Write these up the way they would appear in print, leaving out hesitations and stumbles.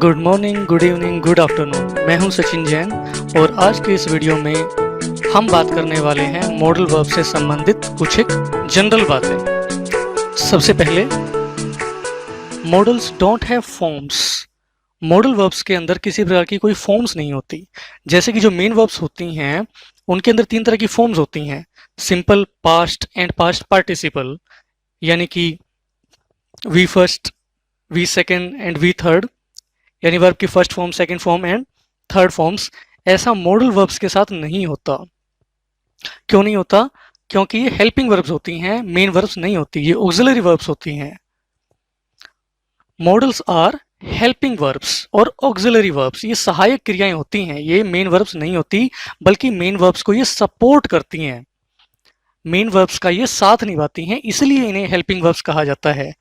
Good morning, good evening, good afternoon. मैं हूं सचिन जैन और आज के इस वीडियो में हम बात करने वाले हैं मॉडल वर्ब से संबंधित कुछ एक जनरल बातें। सबसे पहले, models don't have forms. Model verbs के अंदर किसी प्रकार की कोई फॉर्म्स नहीं होती। जैसे कि जो मेन वर्ब्स होती हैं उनके अंदर तीन तरह की फॉर्म्स होती हैं: simple, past and past participle, यानी कि V first, V second and V third, यानी वर्ब की first form, second form and third forms. ऐसा मॉडल वर्ब्स के साथ नहीं होता। क्यों नहीं होता? क्योंकि ये हेल्पिंग वर्ब्स होती हैं, मेन वर्ब्स नहीं होती, ये ऑक्सिलरी वर्ब्स होती हैं। मॉडल्स आर हेल्पिंग वर्ब्स और ऑक्सिलरी वर्ब्स, ये सहायक क्रियाएं होती हैं, ये मेन वर्ब्स नहीं होती, बल्कि मेन वर्ब्स को ये सपोर्ट करती हैं, मेन वर्ब्स का ये साथ निभाती हैं, इसलिए इन्हें हेल्पिंग वर्ब्स कहा जाता है।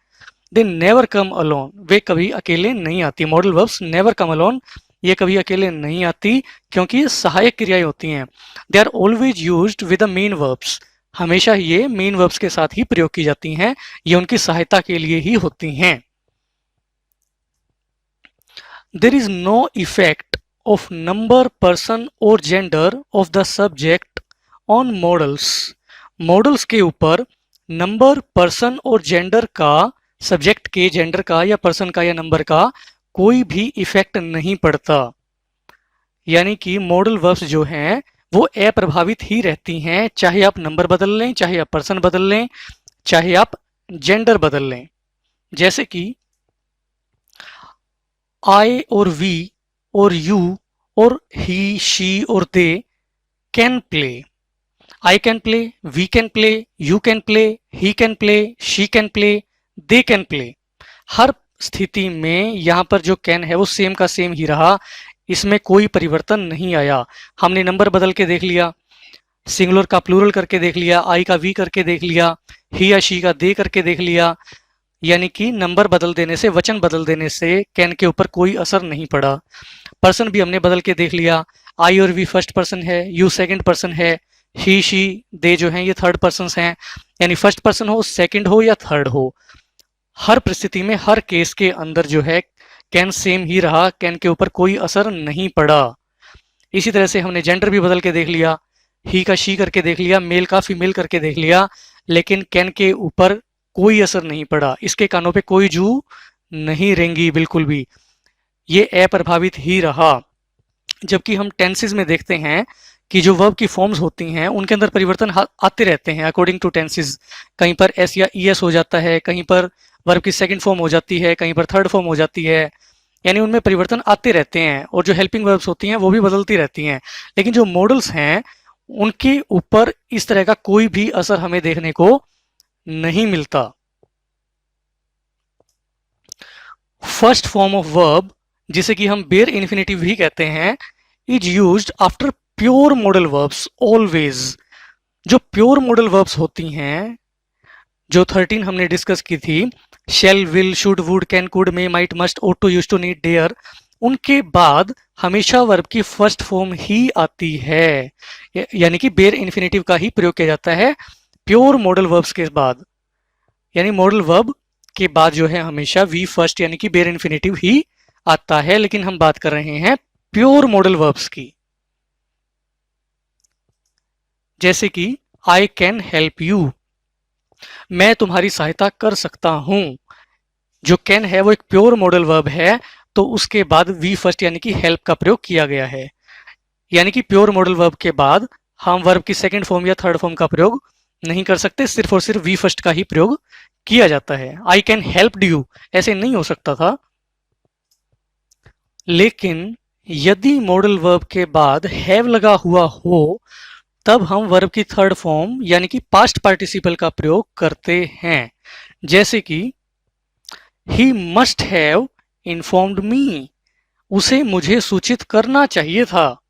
दे नेवर कम अलोन, वे कभी अकेले नहीं आती। Modal verbs never come alone, ये कभी अकेले नहीं आती क्योंकि ये सहायक क्रियाएं होती हैं। They are always used with the main verbs, हमेशा ये मेन वर्ब्स के साथ ही प्रयोग की जाती हैं, ये उनकी सहायता के लिए ही होती हैं। There is no effect of number, person और gender of the subject on modals. Modals के ऊपर नंबर, पर्सन और जेंडर का, सब्जेक्ट के, जेंडर का या पर्सन का या नंबर का कोई भी इफेक्ट नहीं पड़ता। यानी कि मॉडल वर्ब्स जो हैं वो अप्रभावित ही रहती हैं, चाहे आप नंबर बदल लें, चाहे आप पर्सन बदल लें, चाहे आप जेंडर बदल लें। जैसे कि आई और वी और यू और ही, शी और they can play. I can play, we can play, you can play, he can play, she can play, they can play। हर स्थिति में यहाँ पर जो कैन है वो सेम का सेम ही रहा, इसमें कोई परिवर्तन नहीं आया। हमने नंबर बदल के देख लिया, सिंगुलर का प्लूरल करके देख लिया, आई का वी करके देख लिया, ही या शी का दे करके देख लिया, यानी कि नंबर बदल देने से, वचन बदल देने से कैन के ऊपर कोई असर नहीं पड़ा। पर्सन भी हमने बदल के देख लिया, आई और वी फर्स्ट पर्सन है, यू सेकंड पर्सन है, ही, शी, दे जो हैं ये थर्ड पर्सन हैं, यानी फर्स्ट पर्सन हो, सेकंड हो या थर्ड हो, हर परिस्थिति में, हर केस के अंदर जो है कैन सेम ही रहा, कैन के ऊपर कोई असर नहीं पड़ा। इसी तरह से हमने जेंडर भी बदल के देख लिया, ही का शी करके देख लिया, मेल का फीमेल करके देख लिया, लेकिन कैन के ऊपर कोई असर नहीं पड़ा, इसके कानों पे कोई जू नहीं रेंगी बिल्कुल भी, ये अप्रभावित ही रहा। जबकि हम टेंसेस में देखते हैं कि जो वर्ब की फॉर्म्स होती हैं उनके अंदर परिवर्तन आते रहते हैं अकॉर्डिंग टू टेंसेस। कहीं पर एस या ई एस हो जाता है, कहीं पर वर्ब की सेकंड फॉर्म हो जाती है, कहीं पर थर्ड फॉर्म हो जाती है, यानी उनमें परिवर्तन आते रहते हैं। और जो हेल्पिंग वर्ब्स होती हैं वो भी बदलती रहती हैं, लेकिन जो मॉडल्स हैं उनके ऊपर इस तरह का कोई भी असर हमें देखने को नहीं मिलता। फर्स्ट फॉर्म ऑफ वर्ब, जिसे कि हम बेयर इन्फिनेटिव भी कहते हैं, is used after pure modal verbs always. जो प्योर मॉडल वर्ब्स होती हैं, जो 13 हमने डिस्कस की थी, shall, will, should, would, can, could, may, might, must, ought to, used to, need, dare, उनके बाद हमेशा वर्ब की फर्स्ट फॉर्म ही आती है, यानी कि बेयर इन्फिनेटिव का ही प्रयोग किया जाता है प्योर मॉडल वर्ब्स के बाद। यानी मॉडल वर्ब के बाद जो है हमेशा वी फर्स्ट यानी कि बेयर इन्फिनेटिव ही आता है, लेकिन हम बात कर रहे हैं प्योर मॉडल वर्ब्स की। जैसे कि आई कैन हेल्प यू, मैं तुम्हारी सहायता कर सकता हूं। जो कैन है वो एक प्योर मॉडल वर्ब है, तो उसके बाद वी फर्स्ट यानी कि हेल्प का प्रयोग किया गया है, यानी कि प्योर मॉडल वर्ब के बाद हम वर्ब की सेकंड फॉर्म या थर्ड फॉर्म का प्रयोग नहीं कर सकते, सिर्फ और सिर्फ वी फर्स्ट का ही प्रयोग किया जाता है। आई कैन हेल्प यू ऐसे नहीं हो सकता था। लेकिन यदि मॉडल वर्ब के बाद हैव लगा हुआ हो तब हम वर्ब की थर्ड फॉर्म यानी कि पास्ट पार्टिसिपल का प्रयोग करते हैं। जैसे कि ही मस्ट हैव इन्फॉर्म्ड मी, उसे मुझे सूचित करना चाहिए था,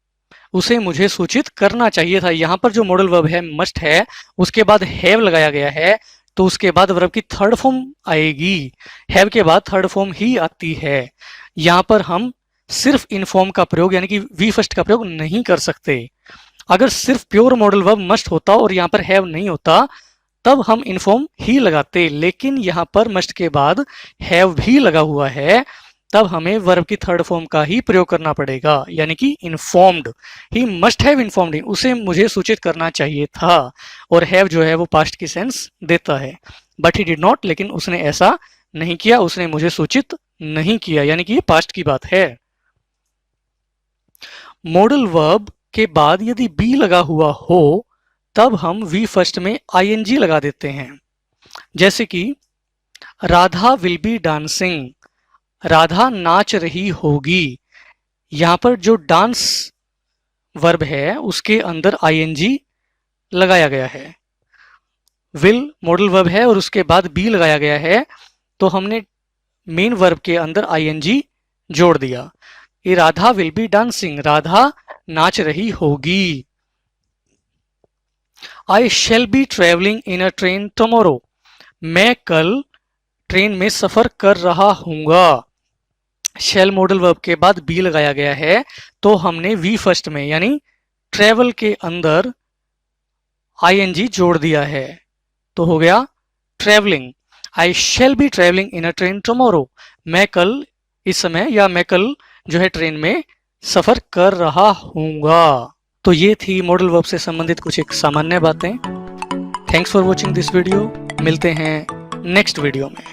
उसे मुझे सूचित करना चाहिए था। यहां पर जो मॉडल वर्ब है मस्ट है, उसके बाद हैव लगाया गया है, तो उसके बाद वर्ब की थर्ड फॉर्म आएगी, हैव के बाद थर्ड फॉर्म ही आती है। यहां पर हम सिर्फ इन्फॉर्म का प्रयोग यानी कि वी फर्स्ट का प्रयोग नहीं कर सकते। अगर सिर्फ प्योर मॉडल वर्ब मस्ट होता और यहां पर हैव नहीं होता तब हम इन्फॉर्म ही लगाते, लेकिन यहां पर मस्ट के बाद हैव भी लगा हुआ है, तब हमें वर्ब की थर्ड फॉर्म का ही प्रयोग करना पड़ेगा, यानी कि informed. He must have informed, उसे मुझे सूचित करना चाहिए था। और हैव जो है वो पास्ट की सेंस देता है। बट ही डिड नॉट, लेकिन उसने ऐसा नहीं किया, उसने मुझे सूचित नहीं किया, यानी कि ये पास्ट की बात है। मॉडल वर्ब के बाद यदि बी लगा हुआ हो तब हम वी फर्स्ट में आईएनजी लगा देते हैं। जैसे कि Radha will be dancing, Radha नाच रही होगी। यहां पर जो डांस वर्ब है उसके अंदर आईएनजी लगाया गया है। विल मॉडल वर्ब है और उसके बाद बी लगाया गया है, तो हमने मेन वर्ब के अंदर आईएनजी जोड़ दिया। ये Radha will be dancing, Radha नाच रही होगी। I shall be travelling in a train tomorrow, मैं कल ट्रेन में सफर कर रहा हूंगा। शेल मॉडल वर्ब के बाद बी लगाया गया है, तो हमने वी फर्स्ट में यानी ट्रेवल के अंदर आईएनजी जोड़ दिया है, तो हो गया travelling. I shall be travelling in a train tomorrow, मैं कल इस समय या मैं कल जो है ट्रेन में सफर कर रहा हूंगा। तो ये थी मॉडल वर्ब से संबंधित कुछ एक सामान्य बातें। Thanks for watching this video. मिलते हैं नेक्स्ट वीडियो में।